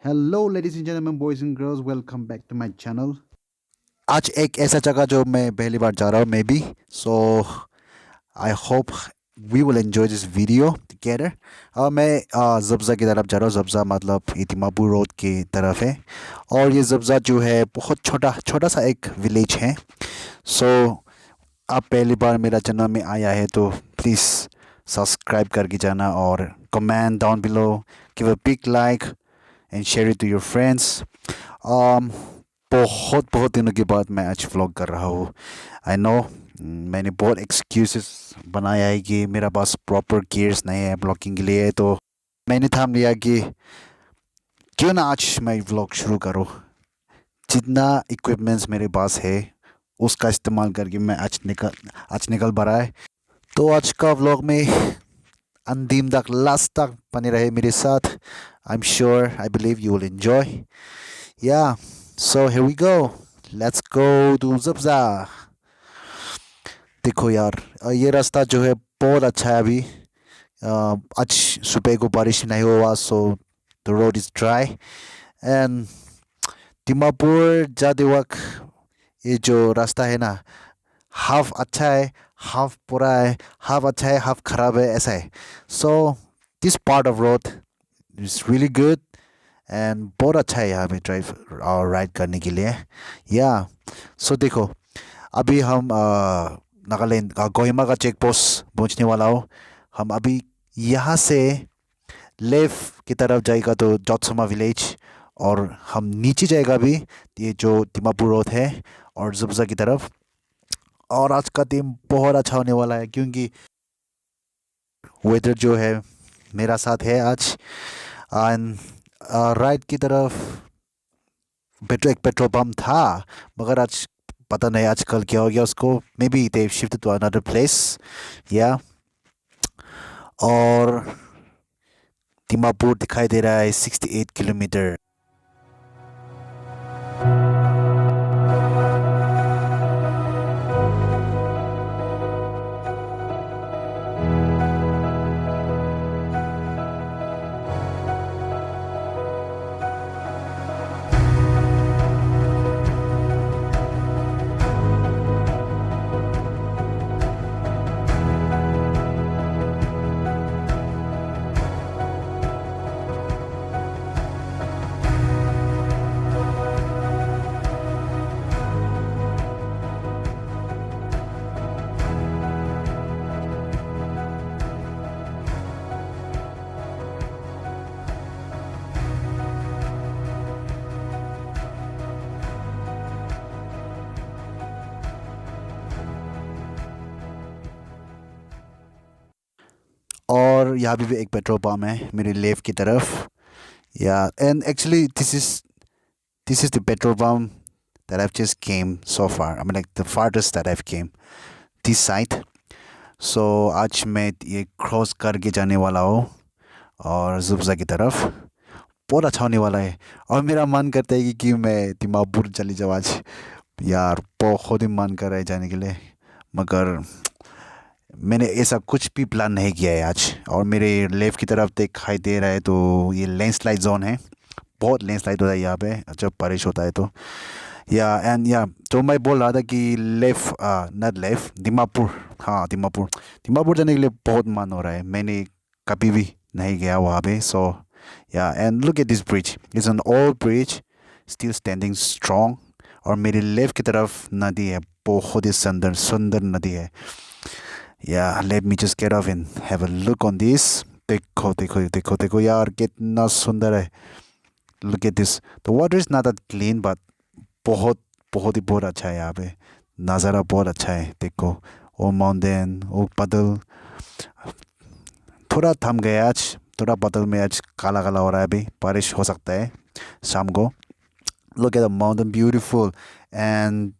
Hello, ladies and gentlemen, boys and girls. Welcome back to my channel. आज एक ऐसा जगह जो मैं पहली बार जा रहा हूँ maybe so I hope we will enjoy this video together. मैं जब्जा की तरफ जा रहा हूँ। जब्जा मतलब ये दिमापुर रोड की तरफ है और ये जब्जा जो है बहुत छोटा छोटा सा एक विलेज है। सो आप पहली बार मेरा चैनल में आया है तो प्लीज़ सब्सक्राइब करके जाना और comment down below, give a big like and share it to your friends. बहुत बहुत दिनों के बाद मैं आज व्लॉग कर रहा हूँ। आई नो मैंने बहुत एक्सक्यूजेस बनाया है कि मेरा पास प्रॉपर गियर्स नहीं है ब्लॉगिंग के लिए, तो मैंने ठान लिया कि क्यों ना आज मैं व्लॉग शुरू करूँ। जितना इक्विपमेंट्स मेरे पास है उसका इस्तेमाल करके मैं आज निकल पड़ा है। तो आज का व्लॉग में अंतिम तक लास्ट तक बने रहे मेरे साथ। I am sure I believe you will enjoy. Yeah so here we go, let's go to ज़ब्ज़ा। देखो यार, ये रास्ता जो है बहुत अच्छा है अभी। आज सुबह को बारिश नहीं हुआ so the road is dry and Dimapur जाते वक्त ये जो रास्ता है ना, हाफ अच्छा है, हाफ बुरा है, हाफ अच्छा है, हाफ खराब है, ऐसा है। So this part of road is really good and बहुत अच्छा है यहाँ पे ड्राइव और राइड करने के लिए। या सो देखो, अभी हम नागालैंड का कोहिमा का चेक पोस्ट पहुँचने वाला हो। हम अभी यहाँ से लेफ्ट की तरफ जाएगा तो जोत्समा विलेज, और हम नीचे जाएगा अभी ये जो दिमापुर रोड है और ज़ब्ज़ा की तरफ। और आज का दिन बहुत अच्छा होने वाला है क्योंकि वेदर जो है मेरा साथ है आज। एंड राइट की तरफ एक पेट्रोल पंप था, मगर आज पता नहीं आजकल क्या हो गया उसको। Maybe they shifted to another place. या और दिमापुर दिखाई दे रहा है 68 किलोमीटर। और यहाँ पे भी एक पेट्रोल पंप है मेरे लेफ्ट की तरफ। या and actually this is the petrol pump that I've just came so far. I mean like the farthest that I've came this side. So आज मैं ये क्रॉस करके जाने वाला हूँ और ज़ुब्ज़ा की तरफ। बहुत अच्छा होने वाला है और मेरा मन करता है कि मैं दिमापुर चली जाऊँ आज। यार बहुत ही मन कर रहा है जाने के लिए, मगर मैंने ऐसा कुछ भी प्लान नहीं किया है आज। और मेरे लेफ़्ट की तरफ दिखाई दे रहा है तो ये लैंडस्लाइड जोन है। बहुत लैंडस्लाइड होता है यहाँ पे जब बारिश होता है तो। या तो मैं बोल रहा था कि नॉट लेफ़्ट, दिमापुर। हाँ दिमापुर, दिमापुर जाने के लिए बहुत मन हो रहा है। मैंने कभी भी नहीं गया वहाँ पे। सो या and look at this bridge, it's an old bridge still standing strong. और मेरे लेफ़्ट की तरफ नदी है, बहुत ही सुंदर सुंदर नदी है। या let me just get of and have a look on this. देखो देखो देखो देखो यार, कितना सुंदर है। Look at this, the water is not that clean but बहुत बहुत ही बहुत अच्छा है यहाँ पे। नज़ारा बहुत अच्छा है। देखो वो माउंटेन, वो बादल थोड़ा थम गया आज, थोड़ा बादल में आज काला काला हो रहा है। अभी बारिश हो सकता है शाम को। Look at the mountain, beautiful. And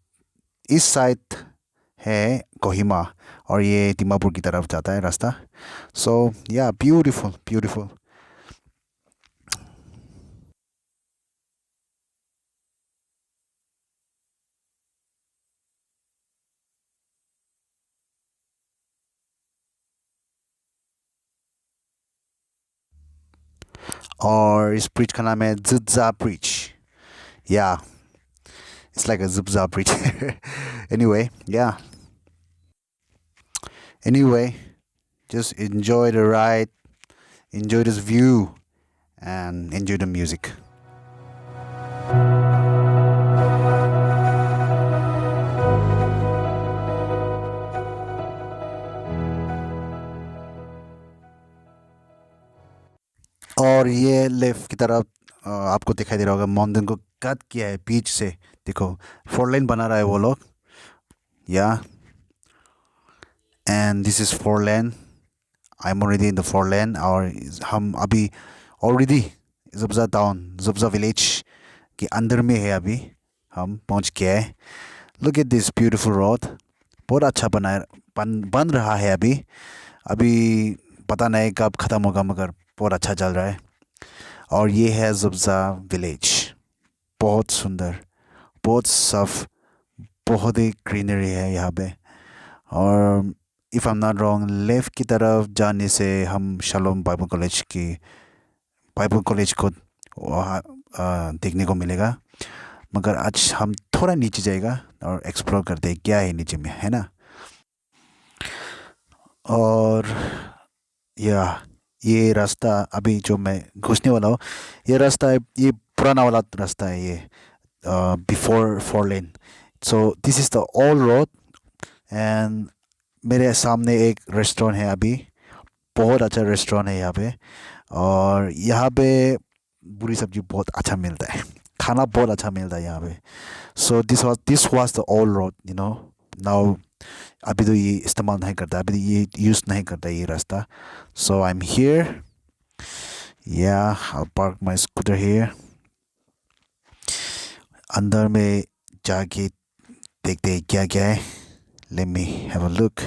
इस साइड है कोहिमा और ये दिमापुर की तरफ जाता है रास्ता। सो या ब्यूटीफुल ब्यूटीफुल। और इस ब्रिज का नाम है जुत्जा bridge. Yeah, it's like a Zubza bridge. Anyway, yeah. Anyway, just enjoy the ride, enjoy this view, and enjoy the music. और ये लेफ्ट की तरफ आपको दिखाई दे रहा होगा माउंटेन को कट किया है बीच से. देखो 4 लेन बना रहा है वो लोग. या and this is 4 lane. I am already in the 4 लेन. और हम अभी ऑलरेडी जुब्जा टाउन, जुब्जा विलेज के अंदर में है. अभी हम पहुंच गए हैं. Look at this beautiful road. बहुत अच्छा बन रहा है अभी. अभी पता नहीं कब ख़त्म होगा, मगर बहुत अच्छा चल रहा है. और ये है जुब्जा विलेज. बहुत सुंदर, बहुत साफ, बहुत ही ग्रीनरी है यहाँ पे. और if I am not wrong, left की तरफ जाने से हम शालोम बाइबल कॉलेज को वहाँ देखने को मिलेगा. मगर आज हम थोड़ा नीचे जाएगा और एक्सप्लोर करते हैं क्या है नीचे में, है ना. और ये रास्ता अभी जो मैं घुसने वाला हूँ, ये रास्ता है, ये पुराना वाला रास्ता है. ये before 4 lane. So this is the old road. And मेरे सामने एक रेस्टोरेंट है अभी. बहुत अच्छा रेस्टोरेंट है यहाँ पे. और यहाँ पे पूरी सब्जी बहुत अच्छा मिलता है. खाना बहुत अच्छा मिलता है यहाँ पे. So this was the old road, you know. Now अभी तो ये इस्तेमाल नहीं करता, अभी तो ये यूज़ नहीं करता ये रास्ता. सो आई एम हियर. या आई पार्क माई स्कूटर हियर. अंदर में जाके देखते हैं क्या क्या है. Let me have a look.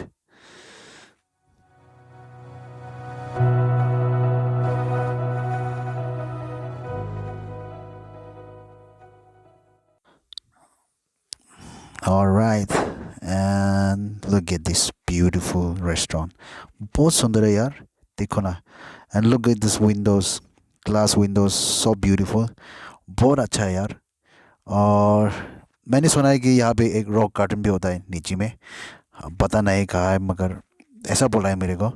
All right, and look at this beautiful restaurant. बहुत सुंदर है यार, देखो ना. And look at this windows, glass windows, so beautiful. बहुत अच्छा है यार. और मैंने सुना है कि यहाँ पे एक रॉक गार्डन भी होता है नीचे में. पता नहीं कहाँ है, मगर ऐसा बोला है मेरे को.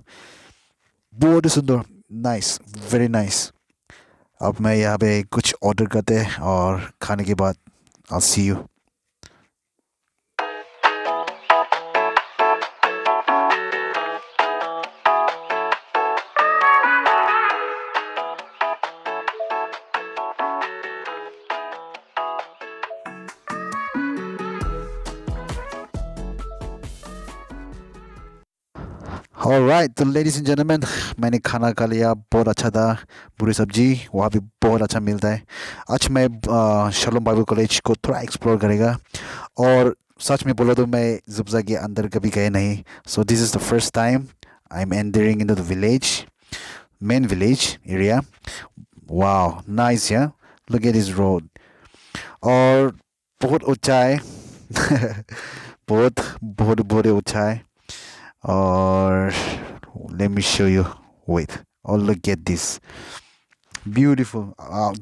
बहुत ही सुंदर, नाइस, वेरी नाइस. अब मैं यहाँ पे कुछ ऑर्डर करते हैं और खाने के बाद I'll see you. Alright, तो लेडीज एंड जेंटलमैन, मैंने खाना खा लिया. बहुत अच्छा था. पूरी सब्जी वहाँ भी बहुत अच्छा मिलता है. आज मैं शालोम बाइबल कॉलेज को थोड़ा एक्सप्लोर करेगा. और सच में बोला तो मैं जुब्जा के अंदर कभी गए नहीं. So this is the first time I am entering into the village, main village area. Wow, nice. या लुक एट दिस रोड. और बहुत ऊंचा है. बहुत बहुत बहुत ऊंचा है. और let me show you. Wait. Oh, look at this. Beautiful.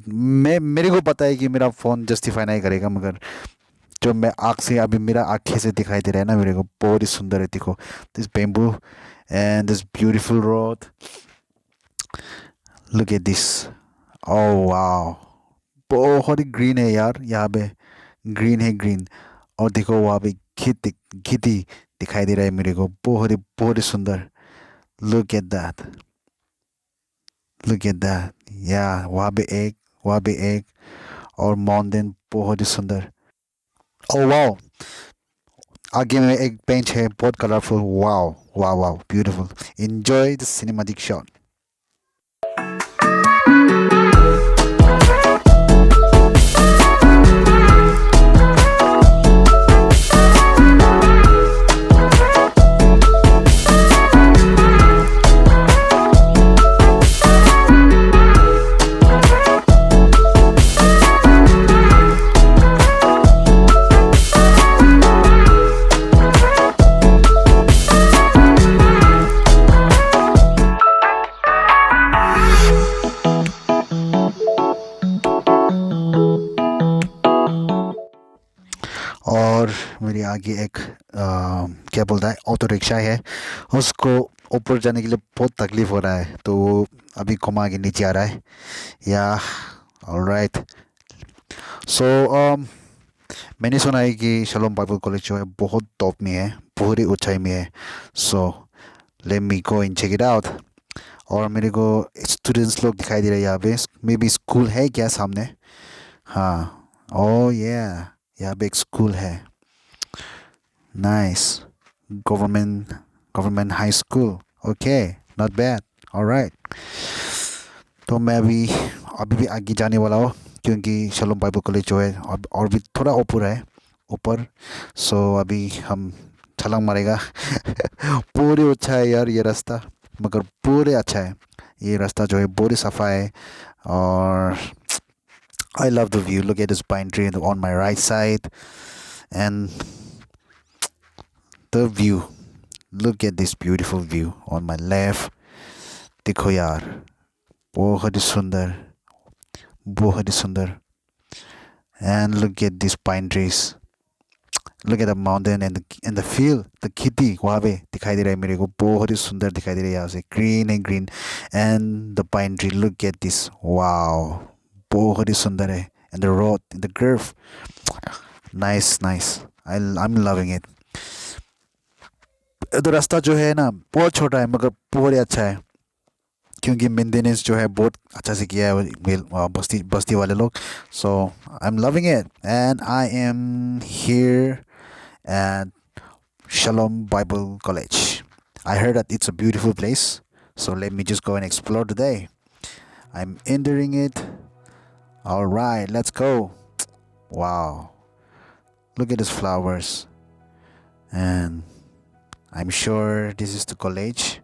मेरे को पता है कि मेरा फ़ोन जस्टिफाई नहीं करेगा, मगर जो मैं आँख से अभी मेरा आँखें से दिखाई दे रहा है ना मेरे को, बहुत ही सुंदर है. देखो this bamboo and this beautiful road. Look at this. Oh wow. बहुत ही ग्रीन है यार यहाँ पे. ग्रीन है, ग्रीन. और देखो वहाँ पे खेती दिखाई दे रहा है मेरे को. बहुत ही सुंदर. Look at that, look at that. या वहाँ पे एक और माउंटेन बहुत ही सुंदर. ओ वाओ, आगे में एक बेंच है, बहुत colourful. Wow wow wow, beautiful. Enjoy the cinematic shot. और मेरे आगे एक क्या बोलता है ऑटो रिक्शा है, उसको ऊपर जाने के लिए बहुत तकलीफ हो रहा है, तो वो अभी घुमा के नीचे आ रहा है। या ऑलराइट। सो मैंने सुना है कि शलोम बाइबल कॉलेज जो है बहुत टॉप में है, बहुत ही ऊंचाई में है। So let me go and check it out. और मेरे को स्टूडेंट्स लोग दिखाई दे रहे हैं यहाँ पे, मे बी स्कूल है क्या सामने? हाँ, ओ ये यहाँ पे एक स्कूल है। Nice. Government government high school. Okay, not bad. Alright. तो मैं अभी अभी भी आगे जाने वाला हूँ, क्योंकि शलोम बाइबल कॉलेज जो है अब और भी थोड़ा ऊपर है, ऊपर। सो अभी हम छलांग मारेगा। पूरे अच्छा है यार ये रास्ता, मगर पूरे अच्छा है। ये रास्ता जो है पूरे सफ़ा है। और I love the view. Look at this pine tree on my right side, and the view. Look at this beautiful view on my left. देखो यार, बहुत ही सुंदर, बहुत ही सुंदर। And look at these pine trees. Look at the mountain and the field. The खेती वहाँ पे दिखाई दे रहा है मेरे को, बहुत ही सुंदर दिखाई दे रहा है यहाँ से, green and green. And the pine tree. Look at this. Wow, बहुत ही सुंदर है। And the road, the curve. Nice, nice. I'm loving it. तो रास्ता जो है ना बहुत छोटा है, मगर बहुत ही अच्छा है, क्योंकि मेंटेनेंस जो है बहुत अच्छा से किया है बस्ती बस्ती वाले लोग। So I am loving it, and I am here at Shalom Bible College. I heard that it's a beautiful place, so let me just go and explore today. I'm entering it. All right, let's go. Wow, look at these flowers, and I'm sure this is the college.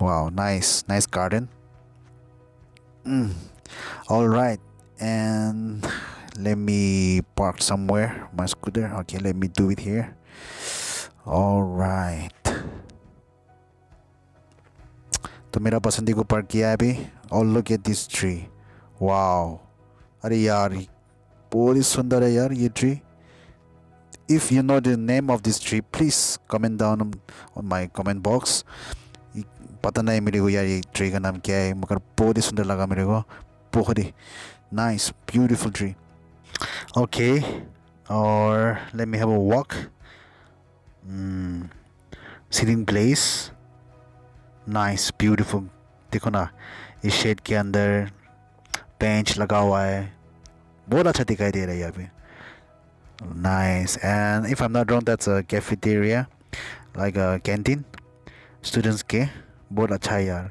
Wow, nice, nice garden. All right, and let me park somewhere my scooter. Okay, let me do it here. All right. तो मेरा पसंदी को park किया है अभी। और look at this tree. Wow, अरे यार बहुत ही सुंदर है यार ये tree. If you know the name of this tree, please comment down on my comment box. पता नहीं मेरे को यार ये ट्री का नाम क्या है, मगर बहुत ही सुंदर लगा मेरे को, बहुत ही नाइस ब्यूटीफुल ट्री। ओके, और let me have a walk. Sitting place, nice beautiful. देखो ना, इस शेड के अंदर बेंच लगा हुआ है, बहुत अच्छा दिखाई दे रहा है यहाँ पे। Nice. And if I'm not wrong, that's a cafeteria, like a canteen. Students के बहुत अच्छा है यार।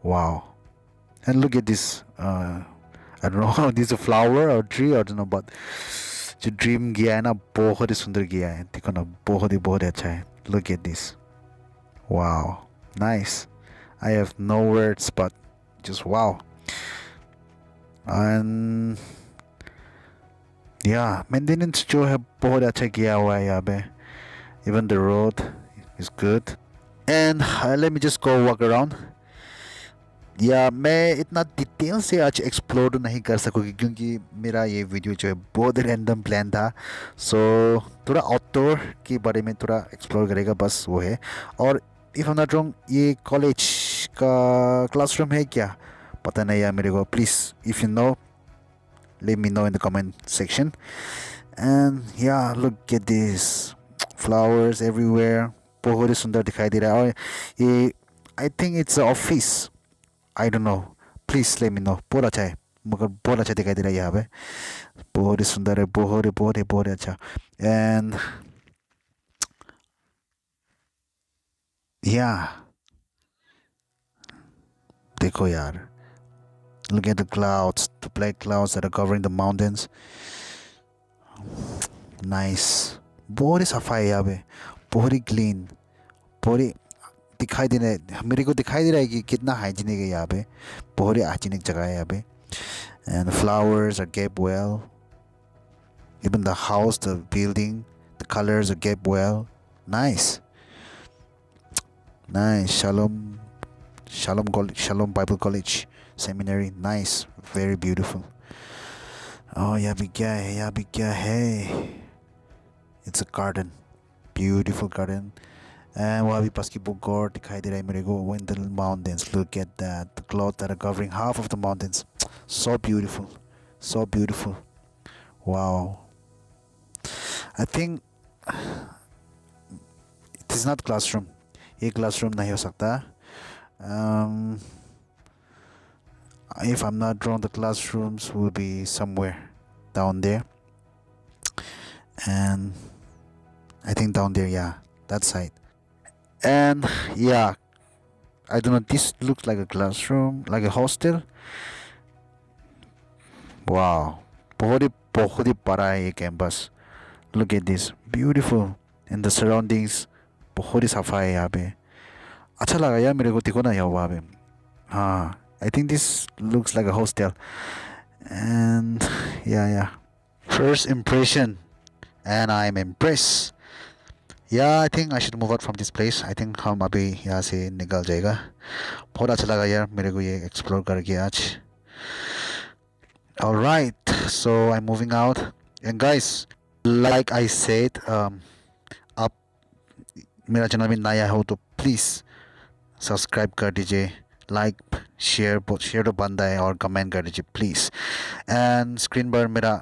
Wow. And look at this. I don't know how this is a flower or tree or don't know, but जो dream किया है ना बहुत ही सुंदर किया है। देखो ना, बहुत ही अच्छा है। Look at this. Wow. Nice. I have no words, but just wow. And yeah, maintenance जो है बहुत अच्छा किया हुआ है यहाँ पे। Even the road is good. And let me just go walk around. या मैं इतना डिटेल से आज एक्सप्लोर नहीं कर सकूँगी, क्योंकि मेरा ये वीडियो जो है बहुत रैंडम प्लान था। सो थोड़ा आउटडोर के बारे में थोड़ा एक्सप्लोर करेगा, बस वो है। और if I am not wrong, ये कॉलेज का क्लासरूम है क्या, पता नहीं यार मेरे को। Please if you know, let me know in the comment section. And yeah, look at this, flowers everywhere, बहुत ही सुंदर दिखाई दे रहा है। और ये I think it's an office, I don't know, please let me know। बहुत अच्छा है, मगर बहुत अच्छा दिखाई दे रहा है यहाँ पे, बहुत ही सुंदर है, बहुत ही अच्छा। And yeah, देखो यार, look at the clouds, the black clouds that are covering the mountains. Nice. बहुत ही सफाई है यहाँ पे, बहुत ही क्लीन, बहुत ही दिखाई दे रहा है मेरे को, दिखाई दे रहा है कि कितना हाइजीनिक है यहाँ पे, बहुत ही हाइजीनिक जगह है यहाँ पे। And the flowers are kept well, even the house, the building, the colors are kept well. Nice, nice. Shalom Bible College Seminary. Nice, very beautiful. Oh, यहाँ भी क्या है, यहाँ भी क्या है? It's a garden, beautiful garden. And वहाँ भी basketball court दिखाई दे रहा है मेरे को in the mountains. Look at that, the clouds that are covering half of the mountains. So beautiful, so beautiful. Wow. I think it is not classroom. ये classroom नहीं हो सकता. If I'm not wrong, the classrooms will be somewhere down there. And I think down there, yeah, that side. And yeah, I don't know, this looks like a classroom, like a hostel. Wow, बहुत ही बड़ा है ये campus. Look at this, beautiful. And the surroundings बहुत ही सफा है यहाँ पे. अच्छा लगा यार मेरे को, देखो ना यहाँ वहाँ पे. हाँ, I think this looks like a hostel. And yeah, first impression, and I'm impressed. Yeah, I think I should move out from this place. I think हम अभी यहाँ से निकल जाएगा. बहुत अच्छा लगा यार मेरे को ये explore करके आज. Alright, so I'm moving out. And guys, like I said, आप मेरा चैनल में नया हो तो प्लीज़ सब्सक्राइब कर दीजिए, लाइक शेयर तो बनता है, और कमेंट कर दीजिए प्लीज़. एंड स्क्रीन पर मेरा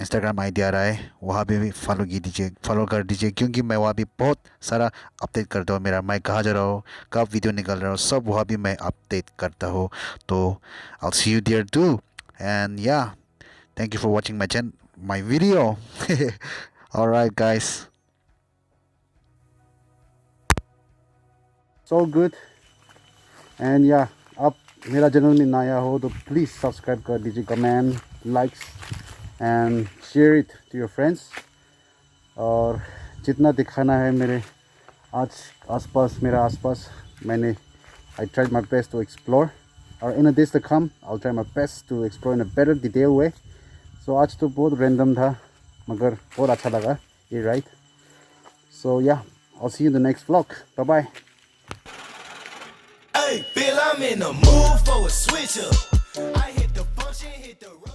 इंस्टाग्राम आईडी आ रहा है, वहाँ पे भी फॉलो कर दीजिए क्योंकि मैं वहाँ भी बहुत सारा अपडेट करता हूँ. मेरा मैं कहाँ जा रहा हूँ, कब वीडियो निकल रहा हूँ, सब वहाँ भी मैं अपडेट करता हूँ. तो I'll see you there too. And yeah, thank you for watching my video. Alright guys. So good. And yeah, आप मेरा चैनल में नया हो तो प्लीज़ सब्सक्राइब कर दीजिए, comment, likes and share it to your friends. और जितना दिखाना है मेरे आसपास मैंने I tried my best to explore. और in the days to come I'll try my best to explore in a better detailed way. So आज तो बहुत random था मगर बहुत अच्छा लगा ये ride. So yeah, I'll see you in the next vlog. Bye bye. Hey, Bill, I'm in the mood for a switch up. I hit the function, hit the road.